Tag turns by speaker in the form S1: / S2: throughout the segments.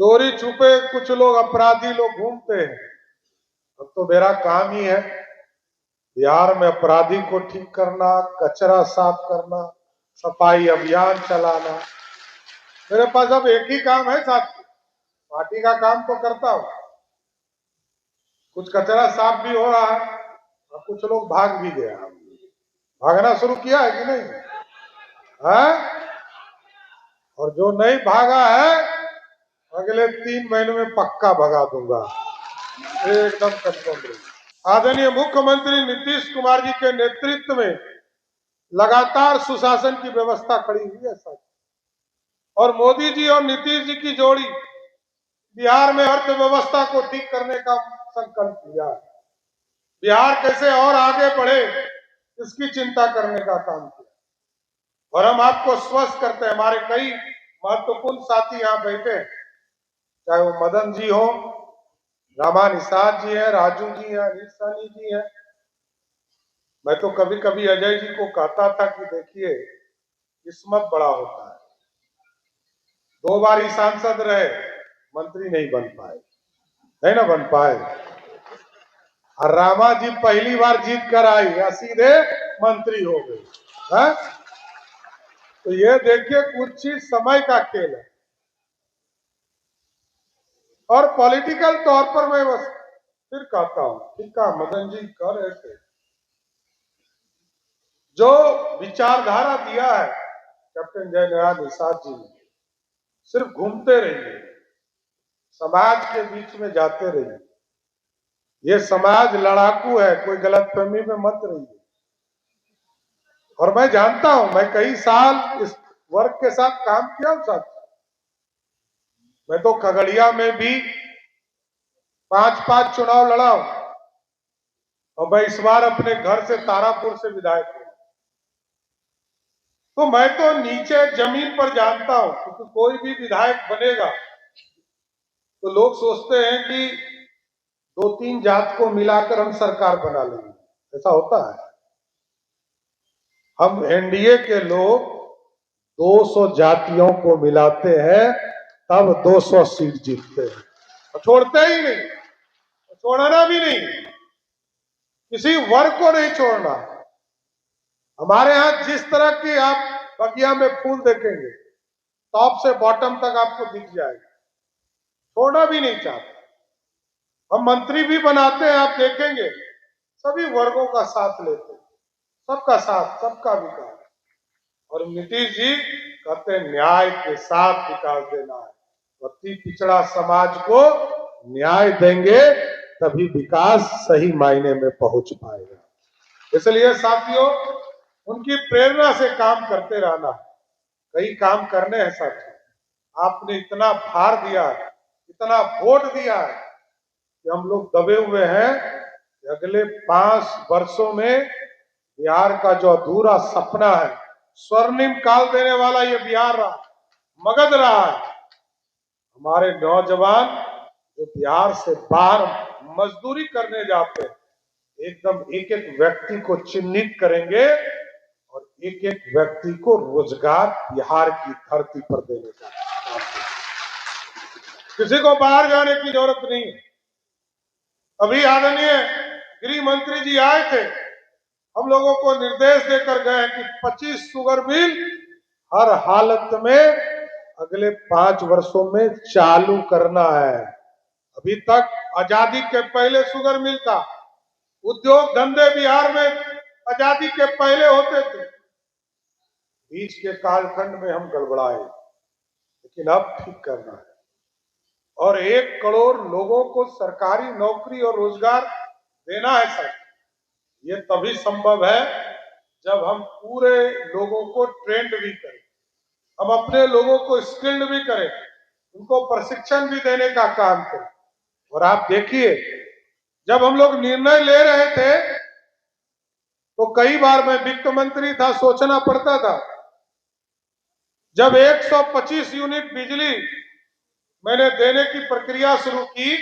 S1: चोरी छुपे कुछ लोग अपराधी लोग घूमते हैं। अब तो मेरा काम ही है बिहार में अपराधी को ठीक करना, कचरा साफ करना, सफाई अभियान चलाना। मेरे पास अब एक ही काम है साथी, पार्टी का काम तो करता हूं, कुछ कचरा साफ भी हो रहा है और कुछ लोग भाग भी गया। भागना शुरू किया है कि नहीं है? और जो नहीं भागा है अगले 3 महीनों में पक्का भगा दूंगा, एकदम कंफर्म। आदरणीय मुख्यमंत्री नीतीश कुमार जी के नेतृत्व में लगातार सुशासन की व्यवस्था खड़ी हुई है सर, और मोदी जी और नीतीश जी की जोड़ी बिहार में अर्थव्यवस्था को ठीक करने का संकल्प लिया है। बिहार कैसे और आगे बढ़े इसकी चिंता करने का काम किया, और हम आपको स्वस्थ करते हैं। हमारे कई महत्वपूर्ण साथी यहाँ बैठे हैं, चाहे वो मदन जी हो, रामा निषाद जी है, राजू जी है, अनिल सानी जी है। मैं तो कभी कभी अजय जी को कहता था कि देखिए किस्मत बड़ा होता है, 2 बार ही सांसद रहे, मंत्री नहीं बन पाए, नहीं ना बन पाए। और रामा जी पहली बार जीत कर आई या सीधे मंत्री हो गए। तो ये देखिए कुछ चीज समय का खेल है, और पॉलिटिकल तौर पर मैं बस फिर कहता हूं, ठीक है मदन जी कर रहे थे, जो विचारधारा दिया है कैप्टन जयनारायण निषाद जी ने, सिर्फ घूमते रहिए, समाज के बीच में जाते रहिए। ये समाज लड़ाकू है, कोई गलतफहमी में मत रहिए। और मैं जानता हूं, मैं कई साल इस वर्ग के साथ काम किया हूं साथ। मैं तो खगड़िया में भी 5 चुनाव लड़ा हूं, और मैं इस बार अपने घर से तारापुर से विधायक हूं। तो मैं तो नीचे जमीन पर जानता हूं, क्योंकि कोई भी विधायक बनेगा तो लोग सोचते हैं कि 2-3 जात को मिलाकर हम सरकार बना लेंगे, ऐसा होता है। हम एनडीए के लोग 200 जातियों को मिलाते हैं तब 200 सीट जीतते हैं, और छोड़ते ही नहीं, छोड़ना भी नहीं, किसी वर्ग को नहीं छोड़ना। हमारे यहां जिस तरह की आप बगिया में फूल देखेंगे, टॉप से बॉटम तक आपको दिख जाएगा, छोड़ना भी नहीं चाहते। हम मंत्री भी बनाते हैं, आप देखेंगे सभी वर्गों का साथ लेते हैं, सबका साथ, सबका विकास। और नीतीश जी कहते हैं न्याय के साथ विकास देना है, अति पिछड़ा समाज को न्याय देंगे तभी विकास सही मायने में पहुंच पाएगा। इसलिए साथियों, उनकी प्रेरणा से काम करते रहना। कई काम करने हैं साथियों, आपने इतना भार दिया, इतना वोट दिया है कि हम लोग दबे हुए हैं कि अगले 5 वर्षों में बिहार का जो अधूरा सपना है, स्वर्णिम काल देने वाला ये बिहार रहा, मगध रहा है। हमारे नौजवान जो बिहार से बाहर मजदूरी करने जाते हैं, एकदम एक एक व्यक्ति को चिन्हित करेंगे और एक एक व्यक्ति को रोजगार बिहार की धरती पर देने का काम करेंगे। किसी को बाहर जाने की जरूरत नहीं है। अभी आदरणीय गृह मंत्री जी आए थे, हम लोगों को निर्देश देकर गए कि 25 शुगर मिल हर हालत में अगले 5 वर्षों में चालू करना है। अभी तक आजादी के पहले शुगर मिल था, उद्योग धंधे बिहार में आजादी के पहले होते थे, बीच के कालखंड में हम गड़बड़ाए, लेकिन अब ठीक करना है। और 1 करोड़ लोगों को सरकारी नौकरी और रोजगार देना है सर। ये तभी संभव है जब हम पूरे लोगों को ट्रेंड भी करें, हम अपने लोगों को स्किल्ड भी करें, उनको प्रशिक्षण भी देने का काम करें। और आप देखिए, जब हम लोग निर्णय ले रहे थे तो कई बार मैं वित्त मंत्री था, सोचना पड़ता था। जब 125 यूनिट बिजली मैंने देने की प्रक्रिया शुरू की,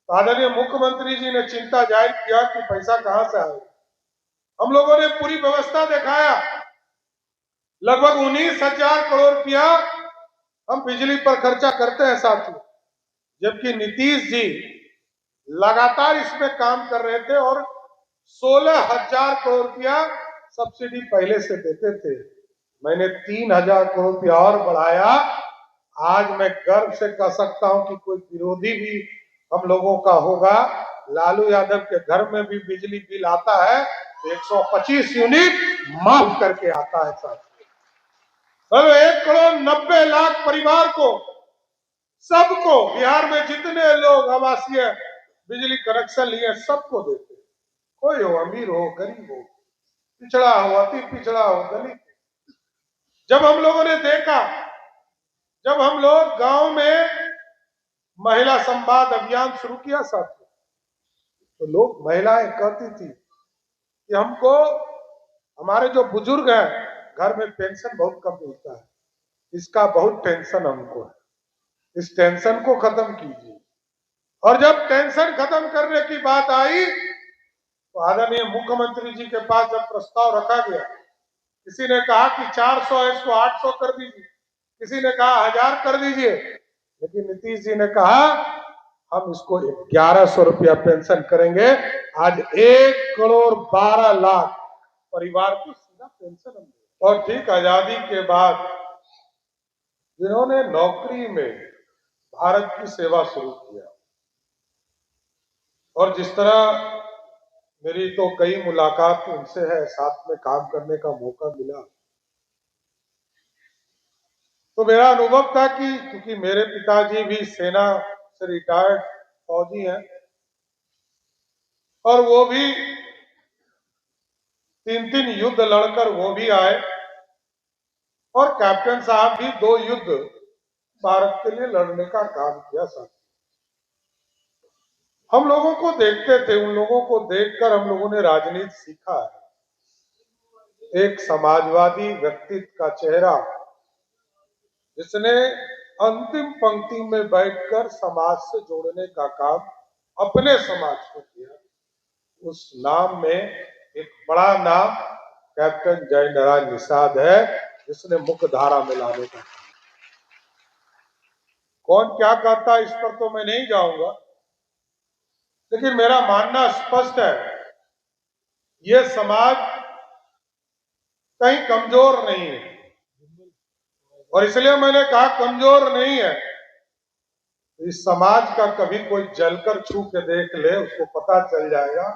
S1: आदरणीय मुख्यमंत्री जी ने चिंता जाहिर किया कि पैसा कहां से आएगा। हम लोगों ने पूरी व्यवस्था दिखाया, लगभग 19,000 करोड़ रुपया हम बिजली पर खर्चा करते हैं साथियों, जबकि नीतीश जी लगातार इसमें काम कर रहे थे और 16,000 करोड़ रुपया सब्सिडी पहले से देते थे। मैंने 3,000 करोड़ रुपया और बढ़ाया। आज मैं गर्व से कह सकता हूं कि कोई विरोधी भी हम लोगों का होगा, लालू यादव के घर में भी बिजली बिल आता है तो 125 यूनिट माफ करके आता है साथियों। अब 1,90,00,000 परिवार को, सबको, बिहार में जितने लोग आवासीय बिजली कनेक्शन लिए सबको देते, कोई हो, अमीर हो, गरीब हो, पिछड़ा हो, अति पिछड़ा हो, दलित। जब हम लोगों ने देखा, जब हम लोग गांव में महिला संवाद अभियान शुरू किया साथियों, तो लोग, महिलाएं कहती थी कि हमको, हमारे जो बुजुर्ग हैं घर में पेंशन बहुत कम मिलता है, इसका बहुत टेंशन हमको है, इस टेंशन को खत्म कीजिए। और जब टेंशन खत्म करने की बात आई तो आदरणीय मुख्यमंत्री जी के पास जब प्रस्ताव रखा गया, किसी ने कहा कि 400 है इसको 800 कर दीजिए, किसी ने कहा 1,000 कर दीजिए, लेकिन नीतीश जी ने कहा हम इसको 1,100 रुपया पेंशन करेंगे। आज 1,12,00,000 परिवार को सीधा पेंशन हम देंगे। और ठीक आजादी के बाद जिन्होंने नौकरी में भारत की सेवा शुरू किया, और जिस तरह मेरी तो कई मुलाकात उनसे है, साथ में काम करने का मौका मिला, तो मेरा अनुभव था कि क्योंकि मेरे पिताजी भी सेना से रिटायर्ड फौजी हैं और वो भी 3-3 युद्ध लड़कर वो भी आए, और कैप्टन साहब भी 2 युद्ध भारत के लिए लड़ने का काम किया। साथ हम लोगों को देखते थे, उन लोगों को देखकर हम लोगों ने राजनीति सीखा है। एक समाजवादी व्यक्तित्व का चेहरा जिसने अंतिम पंक्ति में बैठकर समाज से जोड़ने का काम अपने समाज को किया, उस नाम में एक बड़ा नाम कैप्टन जय नारायण निषाद है, जिसने मुख्य धारा में लाने का। कौन क्या कहता है इस पर तो मैं नहीं जाऊंगा, लेकिन मेरा मानना स्पष्ट है, ये समाज कहीं कमजोर नहीं है, और इसलिए मैंने कहा कमजोर नहीं है। इस समाज का कभी कोई जलकर छू के देख ले, उसको पता चल जाएगा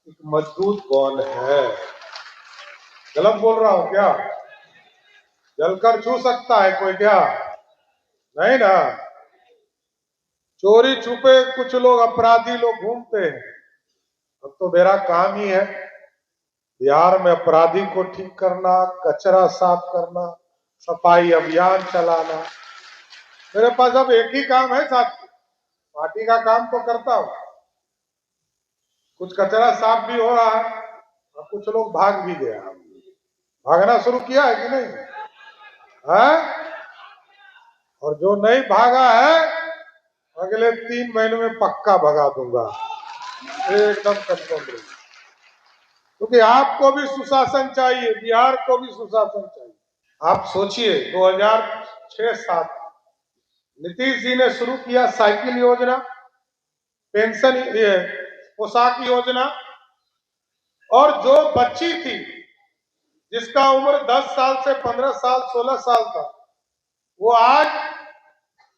S1: कि मजबूत कौन है। गलत बोल रहा हूं क्या? जलकर छू सकता है कोई क्या? नहीं ना। चोरी छुपे कुछ लोग, अपराधी लोग घूमते हैं। अब तो मेरा काम ही है बिहार में अपराधी को ठीक करना, कचरा साफ करना, सफाई अभियान चलाना। मेरे पास अब एक ही काम है साथी, पार्टी का काम तो करता हूं, कुछ कचरा साफ भी हो रहा है और कुछ लोग भाग भी गया। भागना शुरू किया है कि नहीं है? और जो नहीं भागा है अगले 3 महीनों में पक्का भगा दूंगा, एकदम कंफर्म रही। क्योंकि आपको भी सुशासन चाहिए, बिहार को भी सुशासन चाहिए। आप सोचिए 2006-07 नीतीश जी ने शुरू किया साइकिल योजना, पेंशन, पोशाक योजना, और जो बच्ची थी जिसका उम्र 10 साल से 15 साल 16 साल था, वो आज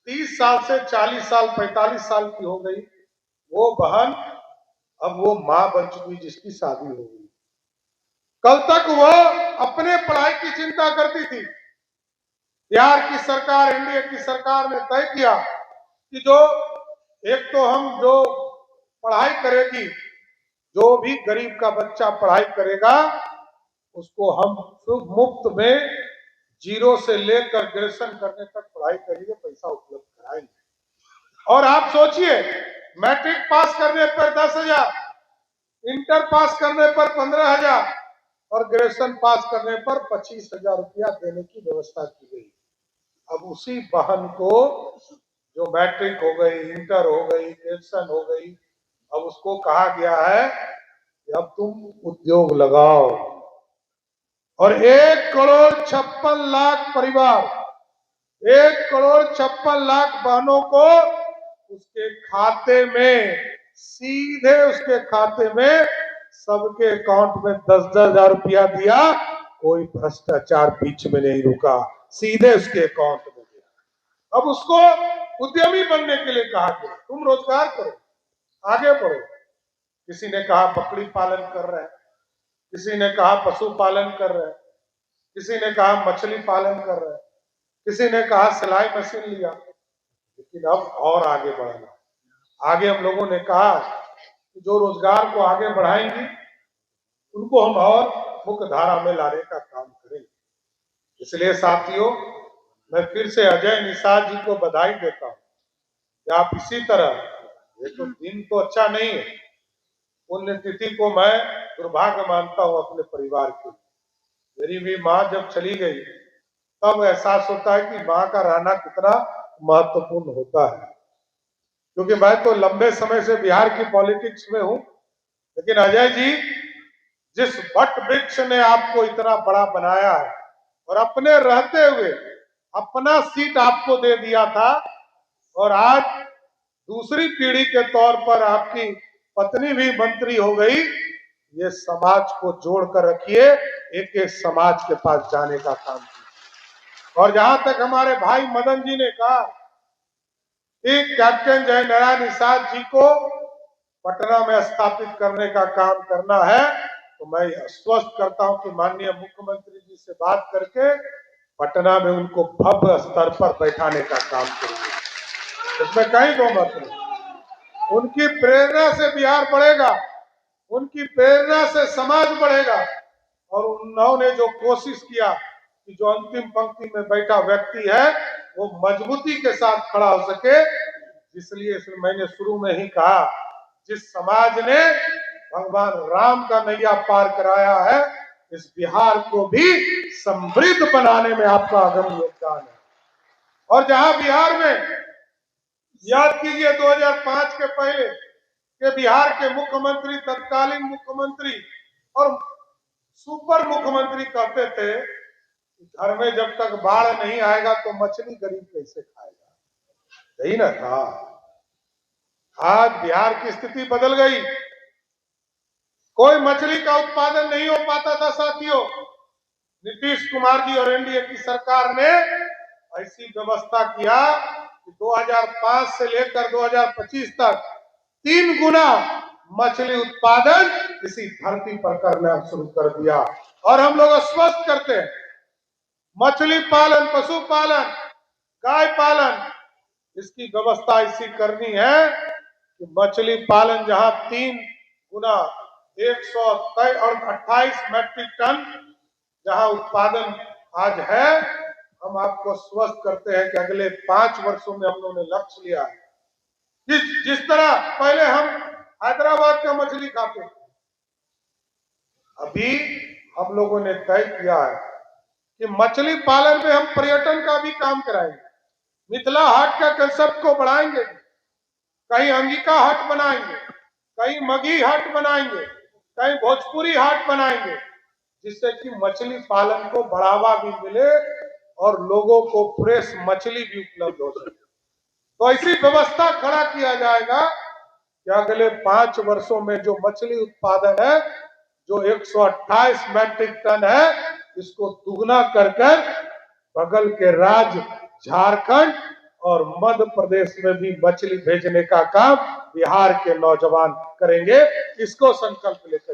S1: 30 साल से 40 साल 45 साल की हो गई। वो बहन अब वो मां बन चुकी जिसकी शादी हो गई। कल तक वो अपने पढ़ाई की चिंता करती थी। बिहार की सरकार, एनडीए की सरकार ने तय किया कि जो एक तो हम जो पढ़ाई करेगी, जो भी गरीब का बच्चा पढ़ाई करेगा उसको हम मुफ्त में 0 से लेकर ग्रेजुएशन करने तक पढ़ाई के लिए पैसा उपलब्ध कराएंगे। और आप सोचिए, मैट्रिक पास करने पर 10,000, इंटर पास करने पर 15,000 और ग्रेजुएशन पास करने पर 25,000 रुपया देने की व्यवस्था की गई। अब उसी बहन को जो मैट्रिक हो गई, इंटर हो गई, ग्रेजुएशन हो गई, अब उसको कहा गया है कि अब तुम उद्योग लगाओ। और 1,56,00,000 परिवार 1,56,00,000 बहनों को उसके खाते में, सीधे उसके खाते में, सबके अकाउंट में 10,000 रुपया दिया। कोई भ्रष्टाचार बीच में नहीं रुका, सीधे उसके अकाउंट में दिया। अब उसको उद्यमी बनने के लिए कहा गया, तुम रोजगार करो, आगे बढ़ो। किसी ने कहा बकरी पालन कर रहे हैं, किसी ने कहा पशु पालन कर रहे हैं, किसी ने कहा मछली पालन कर रहे हैं, किसी ने कहा सिलाई मशीन लिया। लेकिन अब और आगे बढ़ना। आगे हम लोगों ने कहा कि जो रोजगार को आगे बढ़ाएंगी उनको हम और मुख्य धारा में लाने का काम करेंगे। इसलिए साथियों, मैं फिर से अजय निषाद जी को बधाई देता हूं कि आप इसी तरह, ये तो दिन तो अच्छा नहीं है, पुण्यतिथि को मैं दुर्भाग्य मानता हूं अपने परिवार के। मेरी भी माँ जब चली गई तब एहसास होता है कि माँ का रहना कितना महत्वपूर्ण होता है। क्योंकि मैं तो लंबे समय से बिहार की पॉलिटिक्स में हूं, लेकिन अजय जी, जिस वट वृक्ष ने आपको इतना बड़ा बनाया है और अपने रहते हुए अपना सीट आपको दे दिया था, और आज दूसरी पीढ़ी के तौर पर आपकी पत्नी भी मंत्री हो गई, ये समाज को जोड़कर रखिए, एक एक समाज के पास जाने का काम कीजिए। और जहां तक हमारे भाई मदन जी ने कहा कि कैप्टन जय नारायण निषाद जी को पटना में स्थापित करने का काम करना है, तो मैं आश्वस्त करता हूं कि माननीय मुख्यमंत्री जी से बात करके पटना में उनको भव्य स्तर पर बैठाने का काम करेंगे। इसमें कहीं दो मत नहीं। उनकी प्रेरणा से बिहार बढ़ेगा, उनकी प्रेरणा से समाज बढ़ेगा। और उन्होंने जो कोशिश किया कि जो अंतिम पंक्ति में बैठा व्यक्ति है वो मजबूती के साथ खड़ा हो सके, इसलिए मैंने शुरू में ही कहा, जिस समाज ने भगवान राम का नैया पार कराया है, इस बिहार को भी समृद्ध बनाने में आपका अहम योगदान है। और जहां बिहार में, याद कीजिए 2005 के पहले के बिहार के मुख्यमंत्री, तत्कालीन मुख्यमंत्री और सुपर मुख्यमंत्री कहते थे कि घर में जब तक बाढ़ नहीं आएगा तो मछली गरीब कैसे खाएगा। यही ना था। आज बिहार की स्थिति बदल गई, कोई मछली का उत्पादन नहीं हो पाता था साथियों। नीतीश कुमार जी और एनडीए की सरकार ने ऐसी व्यवस्था किया कि 2005 से लेकर 2025 तक 3 गुना मछली उत्पादन इसी धरती पर करना शुरू कर दिया। और हम लोग आश्वस्त करते हैं, मछली पालन, पशुपालन, गाय पालन, इसकी व्यवस्था ऐसी करनी है कि मछली पालन जहां 3 गुना 128 मैट्रिक टन जहां उत्पादन आज है, हम आपको स्वस्थ करते हैं कि अगले 5 वर्षों में हम लोगों ने लक्ष्य लिया है। जिस तरह पहले हम हैदराबाद का मछली खाते थे, अभी हम लोगों ने तय किया है कि मछली पालन में हम पर्यटन का भी काम कराएंगे। मिथिला हाट का कंसेप्ट को बढ़ाएंगे, कहीं अंगिका हाट बनाएंगे, कहीं मगही हाट बनाएंगे, कहीं भोजपुरी हाट बनाएंगे, जिससे कि मछली पालन को बढ़ावा भी मिले और लोगों को फ्रेश मछली भी उपलब्ध हो सके। तो ऐसी व्यवस्था खड़ा किया जाएगा कि अगले 5 वर्षों में जो मछली उत्पादन है, जो 128 मैट्रिक टन है, इसको दुगना कर बगल के राज्य झारखंड और मध्य प्रदेश में भी मछली भेजने का काम बिहार के नौजवान करेंगे। इसको संकल्प लेकर